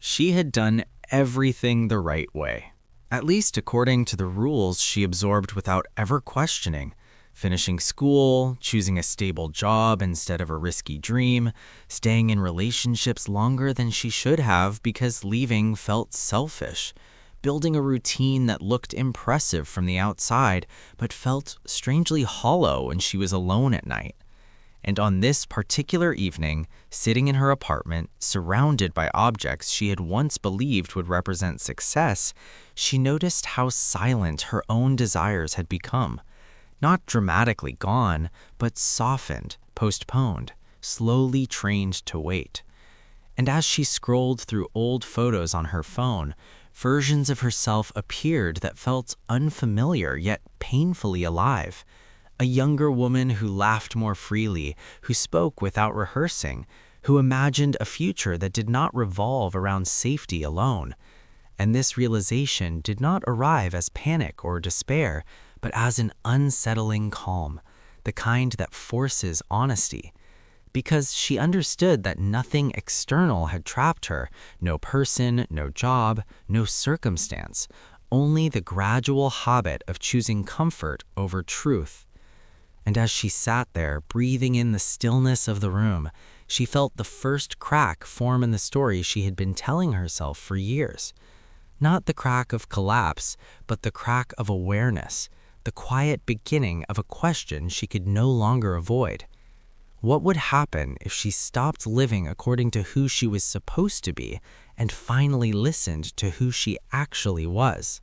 She had done everything the right way, at least according to the rules she absorbed without ever questioning. Finishing school, choosing a stable job instead of a risky dream, staying in relationships longer than she should have because leaving felt selfish, building a routine that looked impressive from the outside but felt strangely hollow when she was alone at night. And on this particular evening, sitting in her apartment, surrounded by objects she had once believed would represent success, she noticed how silent her own desires had become. Not dramatically gone, but softened, postponed, slowly trained to wait. And as she scrolled through old photos on her phone, versions of herself appeared that felt unfamiliar yet painfully alive. A younger woman who laughed more freely, who spoke without rehearsing, who imagined a future that did not revolve around safety alone. And this realization did not arrive as panic or despair, but as an unsettling calm, the kind that forces honesty. Because she understood that nothing external had trapped her, no person, no job, no circumstance, only the gradual habit of choosing comfort over truth. And as she sat there, breathing in the stillness of the room, she felt the first crack form in the story she had been telling herself for years. Not the crack of collapse, but the crack of awareness, the quiet beginning of a question she could no longer avoid. What would happen if she stopped living according to who she was supposed to be and finally listened to who she actually was?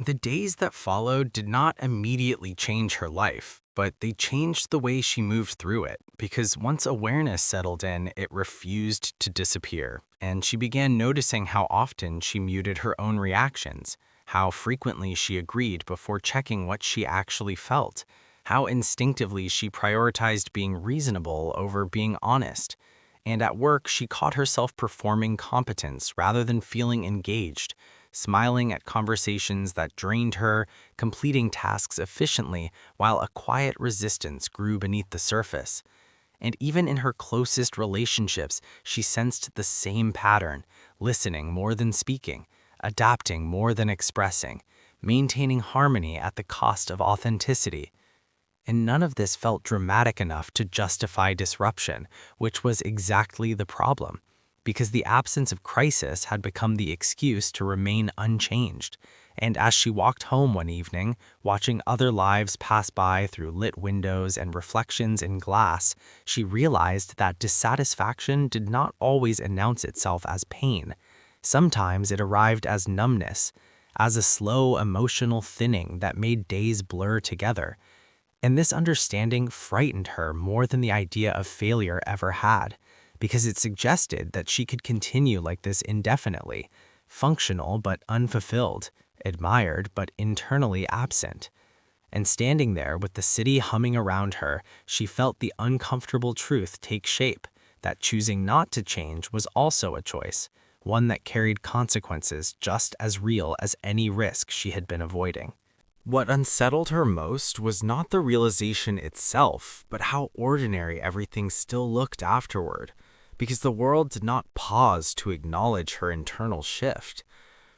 The days that followed did not immediately change her life, but they changed the way she moved through it, because once awareness settled in, it refused to disappear, and she began noticing how often she muted her own reactions, how frequently she agreed before checking what she actually felt, how instinctively she prioritized being reasonable over being honest. And at work, she caught herself performing competence rather than feeling engaged, smiling at conversations that drained her, completing tasks efficiently while a quiet resistance grew beneath the surface. And even in her closest relationships, she sensed the same pattern, listening more than speaking, adapting more than expressing, maintaining harmony at the cost of authenticity. And none of this felt dramatic enough to justify disruption, which was exactly the problem, because the absence of crisis had become the excuse to remain unchanged. And as she walked home one evening, watching other lives pass by through lit windows and reflections in glass, she realized that dissatisfaction did not always announce itself as pain. Sometimes it arrived as numbness, as a slow emotional thinning that made days blur together. And this understanding frightened her more than the idea of failure ever had, because it suggested that she could continue like this indefinitely, functional but unfulfilled, admired but internally absent. And standing there with the city humming around her, she felt the uncomfortable truth take shape, that choosing not to change was also a choice, one that carried consequences just as real as any risk she had been avoiding. What unsettled her most was not the realization itself, but how ordinary everything still looked afterward, because the world did not pause to acknowledge her internal shift.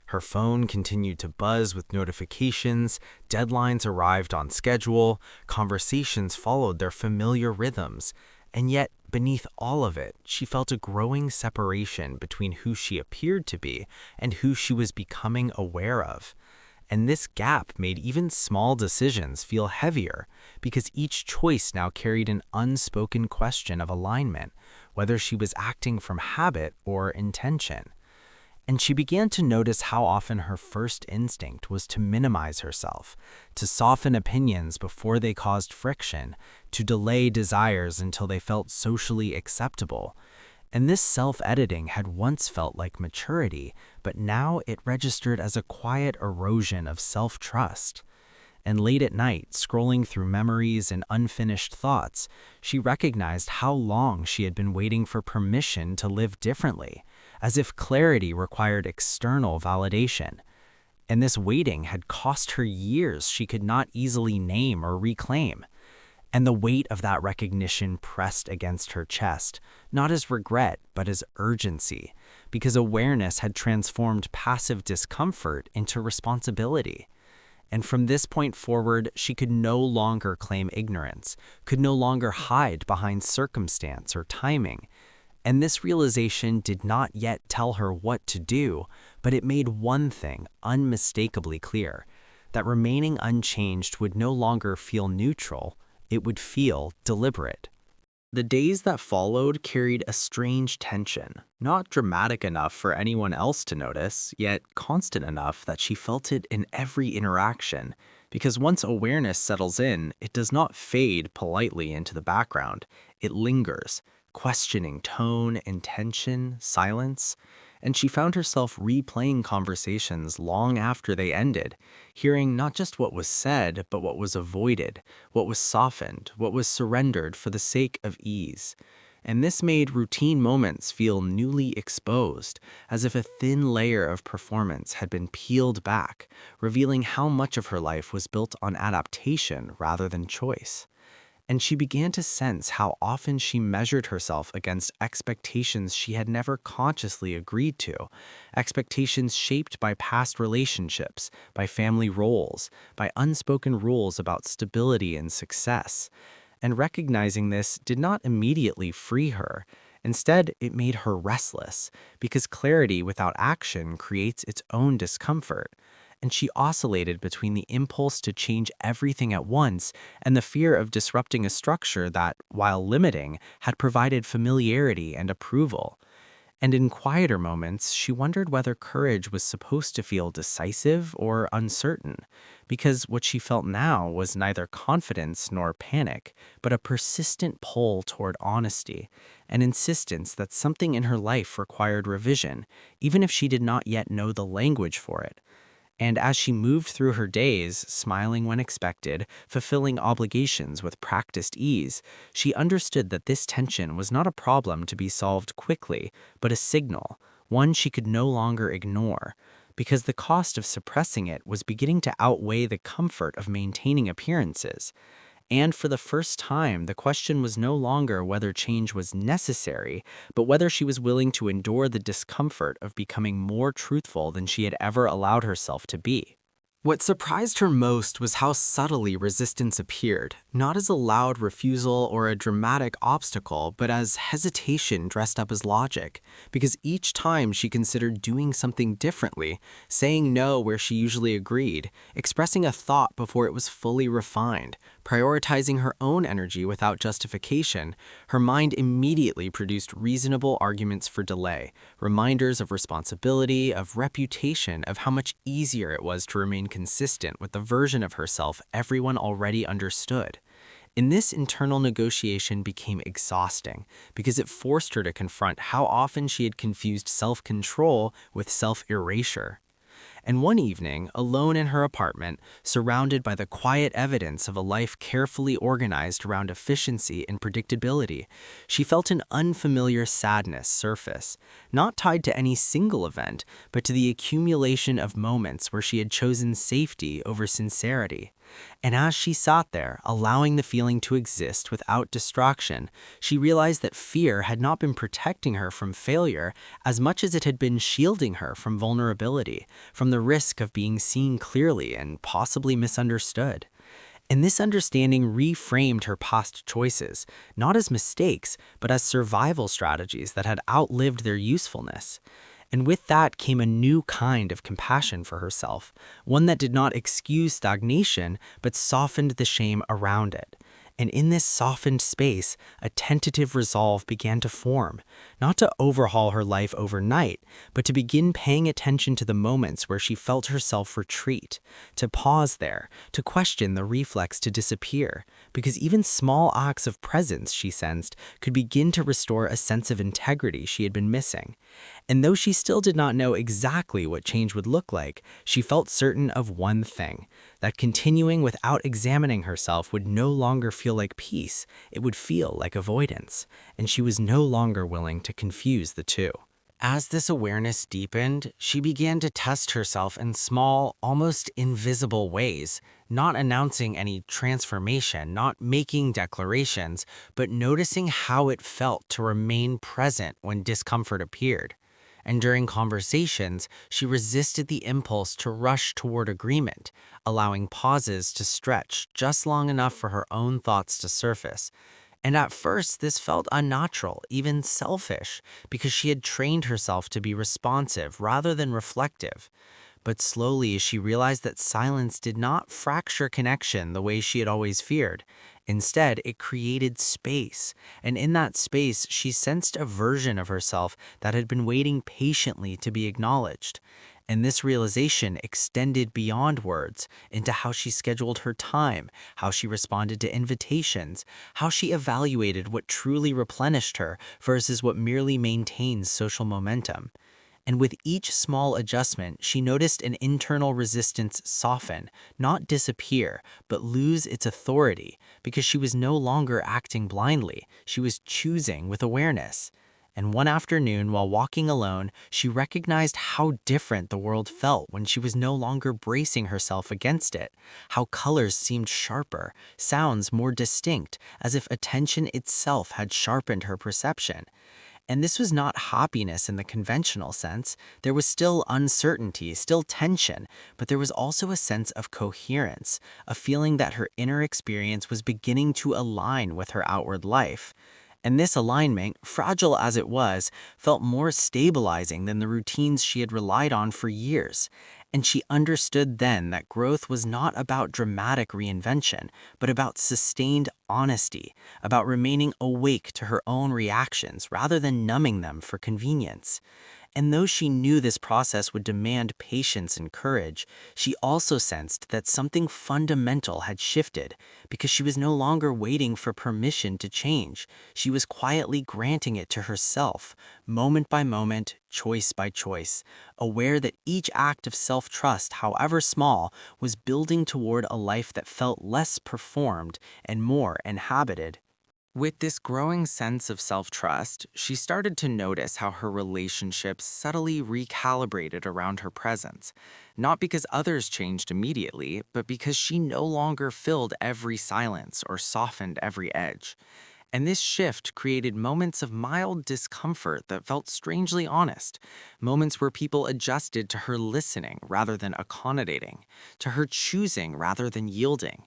Her phone continued to buzz with notifications, deadlines arrived on schedule, conversations followed their familiar rhythms, and yet, beneath all of it, she felt a growing separation between who she appeared to be and who she was becoming aware of. And this gap made even small decisions feel heavier, because each choice now carried an unspoken question of alignment, whether she was acting from habit or intention. And she began to notice how often her first instinct was to minimize herself, to soften opinions before they caused friction, to delay desires until they felt socially acceptable. And this self-editing had once felt like maturity, but now it registered as a quiet erosion of self-trust. And late at night, scrolling through memories and unfinished thoughts, she recognized how long she had been waiting for permission to live differently, as if clarity required external validation. And this waiting had cost her years she could not easily name or reclaim. And the weight of that recognition pressed against her chest, not as regret, but as urgency, because awareness had transformed passive discomfort into responsibility. And from this point forward, she could no longer claim ignorance, could no longer hide behind circumstance or timing. And this realization did not yet tell her what to do, but it made one thing unmistakably clear, that remaining unchanged would no longer feel neutral, it would feel deliberate. The days that followed carried a strange tension, not dramatic enough for anyone else to notice, yet constant enough that she felt it in every interaction, because once awareness settles in, it does not fade politely into the background. It lingers, questioning tone, intention, silence, and she found herself replaying conversations long after they ended, hearing not just what was said, but what was avoided, what was softened, what was surrendered for the sake of ease. And this made routine moments feel newly exposed, as if a thin layer of performance had been peeled back, revealing how much of her life was built on adaptation rather than choice. And she began to sense how often she measured herself against expectations she had never consciously agreed to, expectations shaped by past relationships, by family roles, by unspoken rules about stability and success. And recognizing this did not immediately free her. Instead, it made her restless, because clarity without action creates its own discomfort. And she oscillated between the impulse to change everything at once and the fear of disrupting a structure that, while limiting, had provided familiarity and approval. And in quieter moments, she wondered whether courage was supposed to feel decisive or uncertain, because what she felt now was neither confidence nor panic, but a persistent pull toward honesty, an insistence that something in her life required revision, even if she did not yet know the language for it. And as she moved through her days, smiling when expected, fulfilling obligations with practiced ease, she understood that this tension was not a problem to be solved quickly, but a signal, one she could no longer ignore, because the cost of suppressing it was beginning to outweigh the comfort of maintaining appearances. And for the first time, the question was no longer whether change was necessary, but whether she was willing to endure the discomfort of becoming more truthful than she had ever allowed herself to be. What surprised her most was how subtly resistance appeared, not as a loud refusal or a dramatic obstacle, but as hesitation dressed up as logic, because each time she considered doing something differently, saying no where she usually agreed, expressing a thought before it was fully refined, prioritizing her own energy without justification, her mind immediately produced reasonable arguments for delay, reminders of responsibility, of reputation, of how much easier it was to remain consistent with the version of herself everyone already understood. And this internal negotiation became exhausting because it forced her to confront how often she had confused self-control with self-erasure. And one evening, alone in her apartment, surrounded by the quiet evidence of a life carefully organized around efficiency and predictability, she felt an unfamiliar sadness surface, not tied to any single event, but to the accumulation of moments where she had chosen safety over sincerity. And as she sat there, allowing the feeling to exist without distraction, she realized that fear had not been protecting her from failure as much as it had been shielding her from vulnerability, from the risk of being seen clearly and possibly misunderstood. And this understanding reframed her past choices, not as mistakes, but as survival strategies that had outlived their usefulness. And with that came a new kind of compassion for herself, one that did not excuse stagnation, but softened the shame around it. And in this softened space, a tentative resolve began to form, not to overhaul her life overnight, but to begin paying attention to the moments where she felt herself retreat, to pause there, to question the reflex to disappear, because even small acts of presence, she sensed, could begin to restore a sense of integrity she had been missing. And though she still did not know exactly what change would look like, she felt certain of one thing, that continuing without examining herself would no longer feel like peace, it would feel like avoidance, and she was no longer willing to confuse the two. As this awareness deepened, she began to test herself in small, almost invisible ways, not announcing any transformation, not making declarations, but noticing how it felt to remain present when discomfort appeared. And during conversations, she resisted the impulse to rush toward agreement, allowing pauses to stretch just long enough for her own thoughts to surface. And at first, this felt unnatural, even selfish, because she had trained herself to be responsive rather than reflective. But slowly, she realized that silence did not fracture connection the way she had always feared. Instead, it created space. And in that space, she sensed a version of herself that had been waiting patiently to be acknowledged. And this realization extended beyond words into how she scheduled her time, how she responded to invitations, how she evaluated what truly replenished her versus what merely maintains social momentum. And with each small adjustment, she noticed an internal resistance soften, not disappear, but lose its authority, because she was no longer acting blindly, she was choosing with awareness. And one afternoon, while walking alone, she recognized how different the world felt when she was no longer bracing herself against it, how colors seemed sharper, sounds more distinct, as if attention itself had sharpened her perception. And this was not happiness in the conventional sense. There was still uncertainty, still tension, but there was also a sense of coherence, a feeling that her inner experience was beginning to align with her outward life. And this alignment, fragile as it was, felt more stabilizing than the routines she had relied on for years. And she understood then that growth was not about dramatic reinvention, but about sustained honesty, about remaining awake to her own reactions rather than numbing them for convenience. And though she knew this process would demand patience and courage, she also sensed that something fundamental had shifted because she was no longer waiting for permission to change. She was quietly granting it to herself, moment by moment, choice by choice, aware that each act of self-trust, however small, was building toward a life that felt less performed and more inhabited. With this growing sense of self-trust, she started to notice how her relationships subtly recalibrated around her presence, not because others changed immediately, but because she no longer filled every silence or softened every edge. And this shift created moments of mild discomfort that felt strangely honest, moments where people adjusted to her listening rather than accommodating, to her choosing rather than yielding.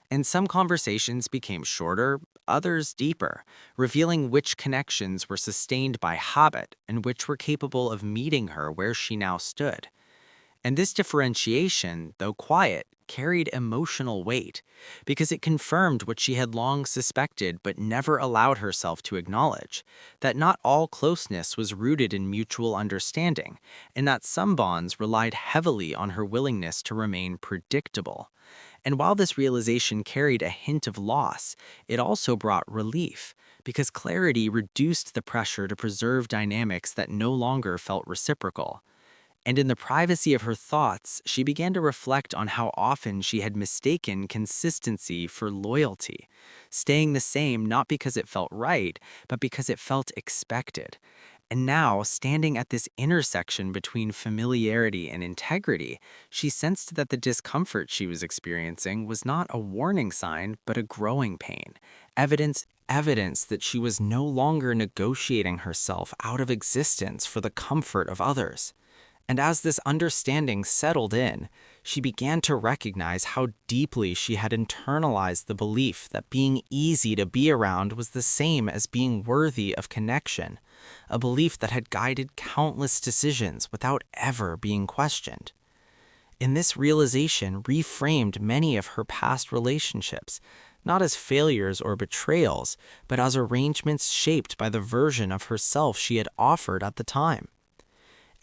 And some conversations became shorter, others deeper, revealing which connections were sustained by habit and which were capable of meeting her where she now stood. And this differentiation, though quiet, carried emotional weight because it confirmed what she had long suspected but never allowed herself to acknowledge, that not all closeness was rooted in mutual understanding, and that some bonds relied heavily on her willingness to remain predictable. And while this realization carried a hint of loss, it also brought relief, because clarity reduced the pressure to preserve dynamics that no longer felt reciprocal. And in the privacy of her thoughts, she began to reflect on how often she had mistaken consistency for loyalty, staying the same not because it felt right, but because it felt expected. And now, standing at this intersection between familiarity and integrity, she sensed that the discomfort she was experiencing was not a warning sign, but a growing pain. Evidence that she was no longer negotiating herself out of existence for the comfort of others. And as this understanding settled in, she began to recognize how deeply she had internalized the belief that being easy to be around was the same as being worthy of connection, a belief that had guided countless decisions without ever being questioned. And this realization reframed many of her past relationships, not as failures or betrayals, but as arrangements shaped by the version of herself she had offered at the time.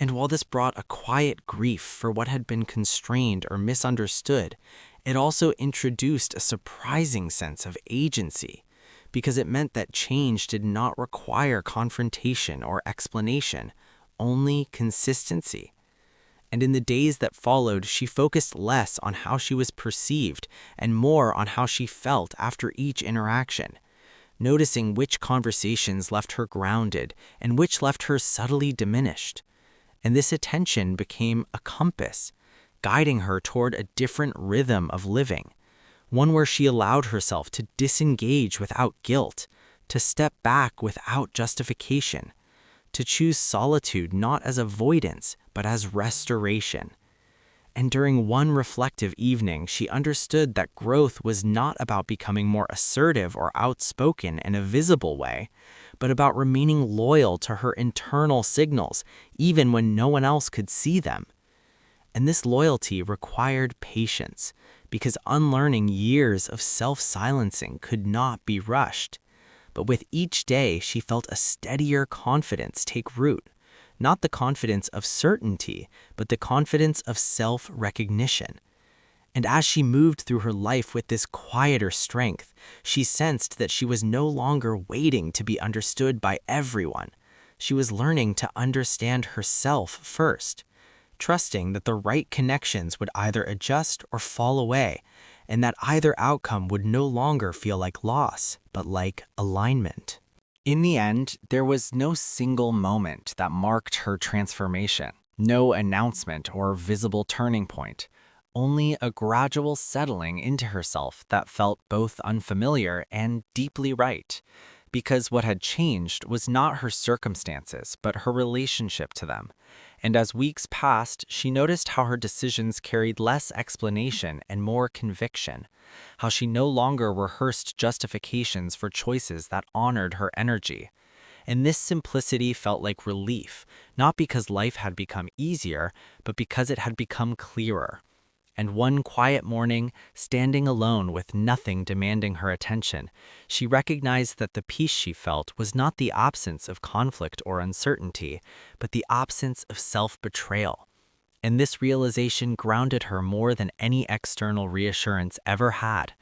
And while this brought a quiet grief for what had been constrained or misunderstood, it also introduced a surprising sense of agency, because it meant that change did not require confrontation or explanation, only consistency. And in the days that followed, she focused less on how she was perceived and more on how she felt after each interaction. noticing which conversations left her grounded and which left her subtly diminished. And this attention became a compass, guiding her toward a different rhythm of living, one where she allowed herself to disengage without guilt, to step back without justification, to choose solitude not as avoidance, but as restoration. And during one reflective evening, she understood that growth was not about becoming more assertive or outspoken in a visible way, but about remaining loyal to her internal signals, even when no one else could see them. And this loyalty required patience, because unlearning years of self-silencing could not be rushed. But with each day, she felt a steadier confidence take root, not the confidence of certainty, but the confidence of self-recognition. And as she moved through her life with this quieter strength, she sensed that she was no longer waiting to be understood by everyone. She was learning to understand herself first, trusting that the right connections would either adjust or fall away, and that either outcome would no longer feel like loss, but like alignment. In the end, there was no single moment that marked her transformation, no announcement or visible turning point, only a gradual settling into herself that felt both unfamiliar and deeply right, because what had changed was not her circumstances, but her relationship to them. And as weeks passed, she noticed how her decisions carried less explanation and more conviction, how she no longer rehearsed justifications for choices that honored her energy. And this simplicity felt like relief, not because life had become easier, but because it had become clearer. And one quiet morning, standing alone with nothing demanding her attention, she recognized that the peace she felt was not the absence of conflict or uncertainty, but the absence of self-betrayal. And this realization grounded her more than any external reassurance ever had,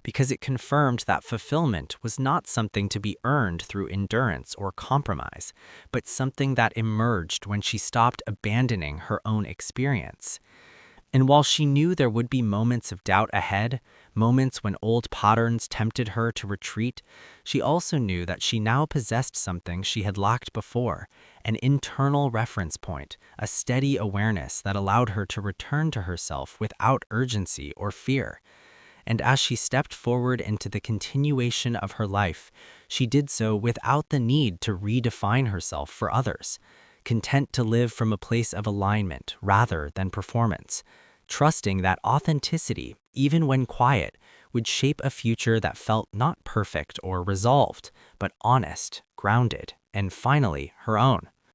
because it confirmed that fulfillment was not something to be earned through endurance or compromise, but something that emerged when she stopped abandoning her own experience. And while she knew there would be moments of doubt ahead, moments when old patterns tempted her to retreat, she also knew that she now possessed something she had lacked before, an internal reference point, a steady awareness that allowed her to return to herself without urgency or fear. And as she stepped forward into the continuation of her life, she did so without the need to redefine herself for others, content to live from a place of alignment rather than performance, trusting that authenticity, even when quiet, would shape a future that felt not perfect or resolved, but honest, grounded, and finally her own.